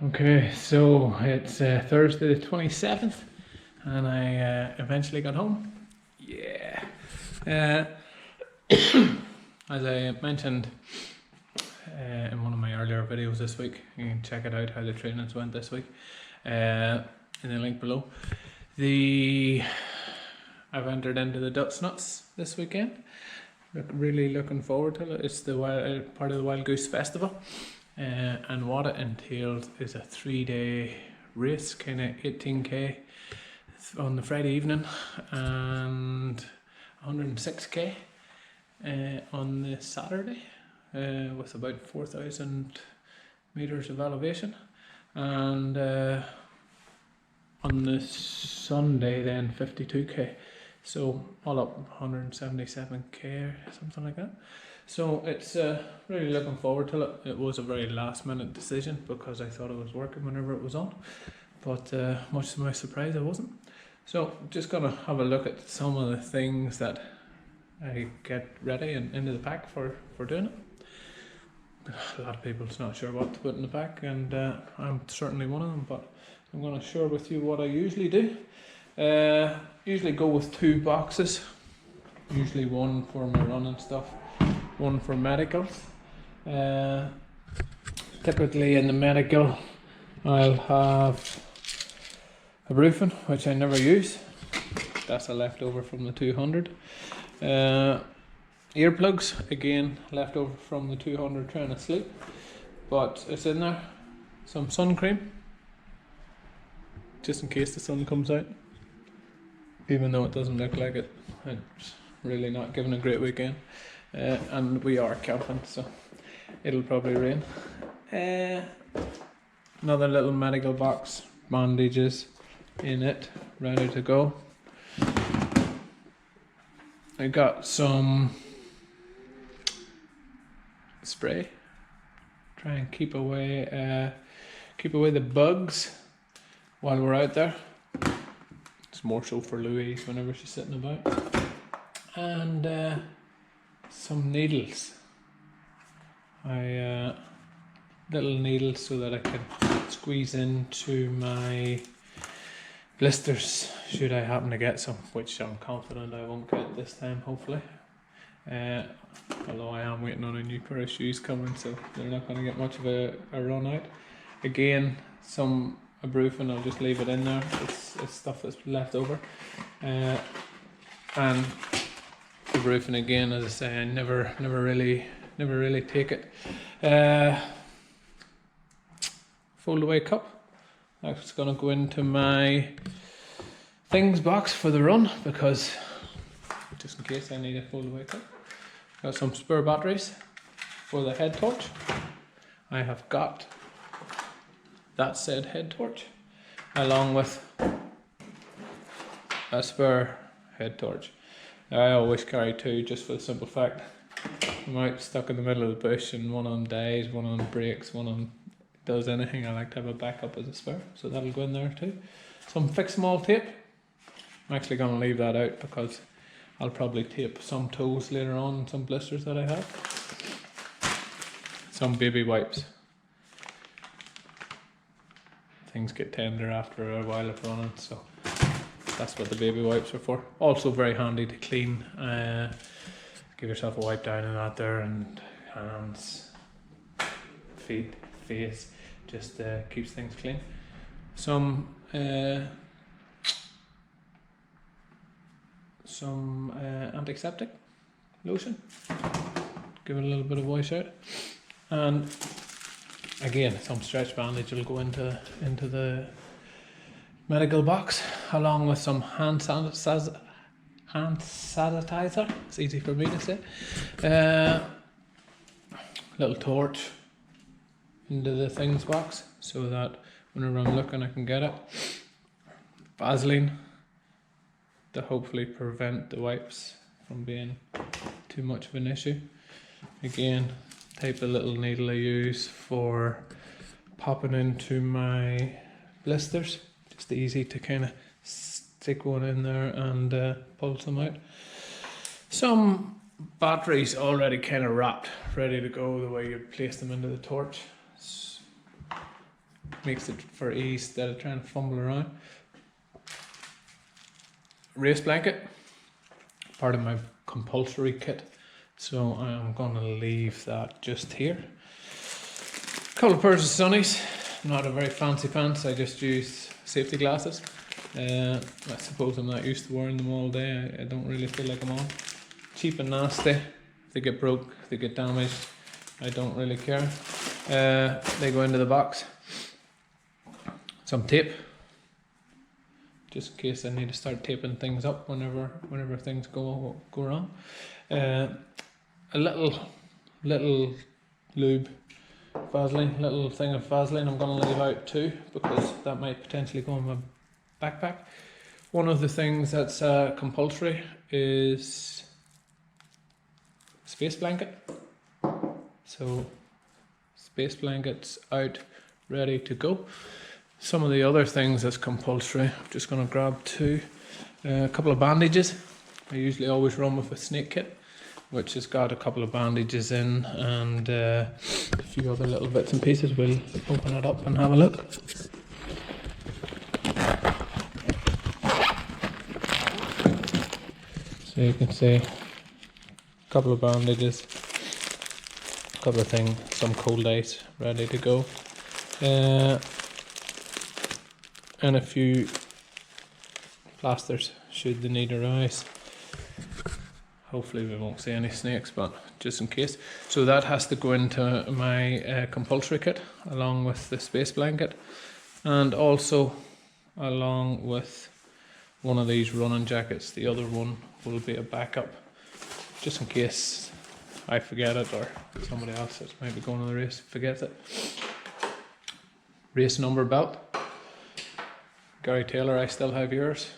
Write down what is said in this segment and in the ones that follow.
Okay, so it's Thursday the 27th, and I eventually got home. Yeah. Uh, as I mentioned in one of my earlier videos this week, you can check it out how the trainings went this week in the link below. I've entered into the Dutch Nuts this weekend. Really looking forward to it. It's the part of the Wild Goose Festival. And what it entails is a 3-day race, kind of 18k on the Friday evening and 106k on the Saturday with about 4,000 meters of elevation, and on the Sunday then 52k, so all up 177k or something like that. So it's really looking forward to it. It was a very last minute decision because I thought it was working whenever it was on, but much to my surprise I wasn't. So just gonna have a look at some of the things that I get ready and into the pack for doing it. A lot of people's not sure what to put in the pack, and I'm certainly one of them, but I'm gonna share with you what I usually do. Usually go with 2 boxes, usually one for my running stuff, one for medicals. Typically in the medical I'll have a Brufen, which I never use. That's a leftover from the 200. Earplugs, again leftover from the 200 trying to sleep, but it's in there. Some sun cream, just in case the sun comes out, even though it doesn't look like it. It's really not giving a great weekend. And we are camping, so it'll probably rain. Another little medical box, bandages in it, ready to go. I got some spray, try and keep away the bugs while we're out there. It's more so for Louise whenever she's sitting about. And some needles. Little needles so that I can squeeze into my blisters should I happen to get some, which I'm confident I won't get this time, hopefully. Although I am waiting on a new pair of shoes coming, so they're not going to get much of a run out. Again, some Brufen, I'll just leave it in there. It's stuff that's left over. And the Brufen again, as I say, I never really take it. Fold away cup. That's gonna go into my things box for the run, because just in case I need a fold away cup. Got some spare batteries for the head torch. I have got that said head torch along with a spare head torch. I always carry 2 just for the simple fact I'm out stuck in the middle of the bush and one of them dies, one of them breaks, one of them does anything. I like to have a backup as a spare, so that'll go in there too. Some fixed mall tape. I'm actually going to leave that out because I'll probably tape some toes later on and some blisters that I have. Some baby wipes. Things get tender after a while of running, so that's what the baby wipes are for. Also very handy to clean. Give yourself a wipe down and that there, and hands, feet, face, just keeps things clean. Some antiseptic lotion, give it a little bit of wash out, and again some stretch bandage will go into the medical box, along with some hand sanitizer. It's easy for me to say. Little torch into the things box so that whenever I'm looking I can get it. Vaseline to hopefully prevent the wipes from being too much of an issue. Again, type of little needle I use for popping into my blisters. Just easy to kind of stick one in there and pull some out. Some batteries already kind of wrapped, ready to go the way you place them into the torch. makes it for ease instead of trying to fumble around. Race blanket, part of my compulsory kit, so I'm gonna leave that just here. Couple of pairs of sunnies, not a very fancy pants, I just use safety glasses. I suppose I'm not used to wearing them all day, I don't really feel like I'm on. Cheap and nasty, if they get broke, if they get damaged, I don't really care. They go into the box. Some tape, just in case I need to start taping things up whenever things go wrong. A little lube, Vaseline, little thing of Vaseline I'm going to leave out too, because that might potentially go in my backpack. One of the things that's compulsory is space blanket. So space blankets out, ready to go. Some of the other things that's compulsory, I'm just going to grab two. A couple of bandages. I usually always run with a snake kit, which has got a couple of bandages in and a few other little bits and pieces. We'll open it up and have a look. So you can see a couple of bandages, a couple of things, some cold ice ready to go, and a few plasters should the need arise. Hopefully we won't see any snakes, but just in case. So that has to go into my compulsory kit along with the space blanket, and also along with one of these running jackets. The other one will be a backup just in case I forget it or somebody else that might be going on the race forgets it. Race number belt. Gary Taylor, I still have yours.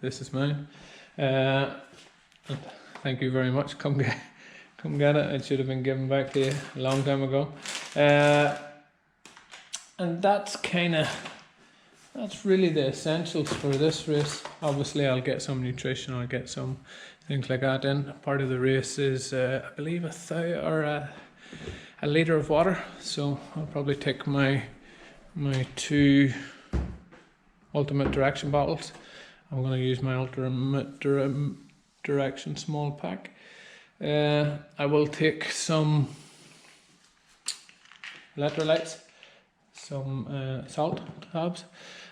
This is mine. Thank you very much. Come get it. It should have been given back to you a long time ago. And that's really the essentials for this race. Obviously, I'll get some nutrition. I'll get some things like that in. Part of the race is, I believe, a litre of water. So I'll probably take my two Ultimate Direction bottles. I'm going to use my Ultimate Direction small pack. I will take some electrolytes, some salt tabs,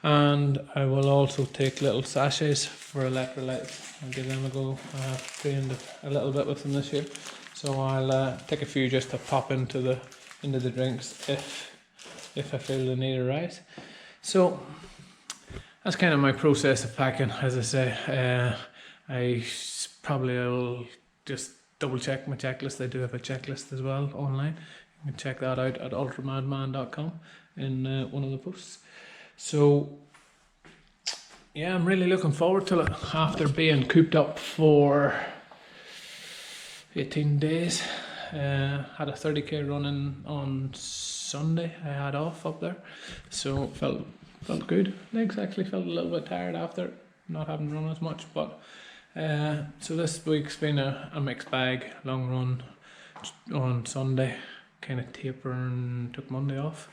and I will also take little sachets for electrolytes. I'll give them a go. I have trained a little bit with them this year, so I'll take a few just to pop into the drinks if I feel the need arise. So that's kind of my process of packing. As I say, I probably will just double check my checklist. I do have a checklist as well online. You can check that out at ultramadman.com in one of the posts. So yeah, I'm really looking forward to it after being cooped up for 18 days. Had a 30k running on Sunday. I had off up there, so felt good. Legs actually felt a little bit tired after not having run as much, but so this week's been a mixed bag. Long run on Sunday, kind of tapering, took Monday off.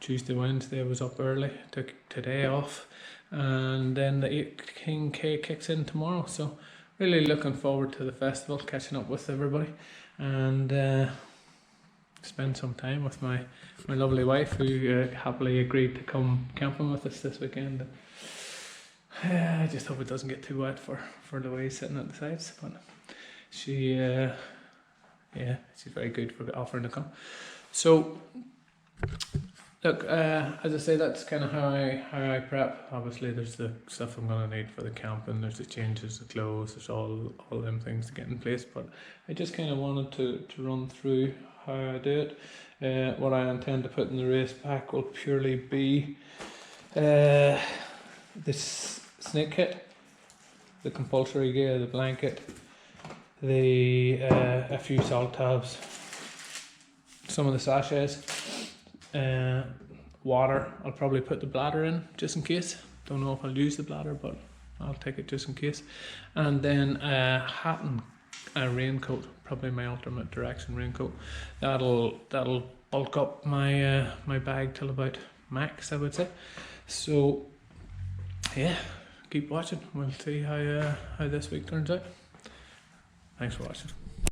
Tuesday, Wednesday I was up early, took today off, and then the 18k kicks in tomorrow. So really looking forward to the festival, catching up with everybody, and spend some time with my lovely wife, who happily agreed to come camping with us this weekend. I just hope it doesn't get too wet for Louise sitting at the sides, but she she's very good for offering to come. So look, as I say, that's kind of how I prep. Obviously there's the stuff I'm going to need for the camping, there's the changes, the clothes, there's all them things to get in place, but I just kind of wanted to run through how I do it. What I intend to put in the race pack will purely be this snake kit, the compulsory gear, the blanket, the a few salt tabs, some of the sachets, water. I'll probably put the bladder in just in case. Don't know if I'll use the bladder, but I'll take it just in case. And then a hat and a raincoat, probably my Ultimate Direction raincoat. That'll bulk up my my bag till about max, I would say. So yeah, keep watching. We'll see how this week turns out. Thanks for watching.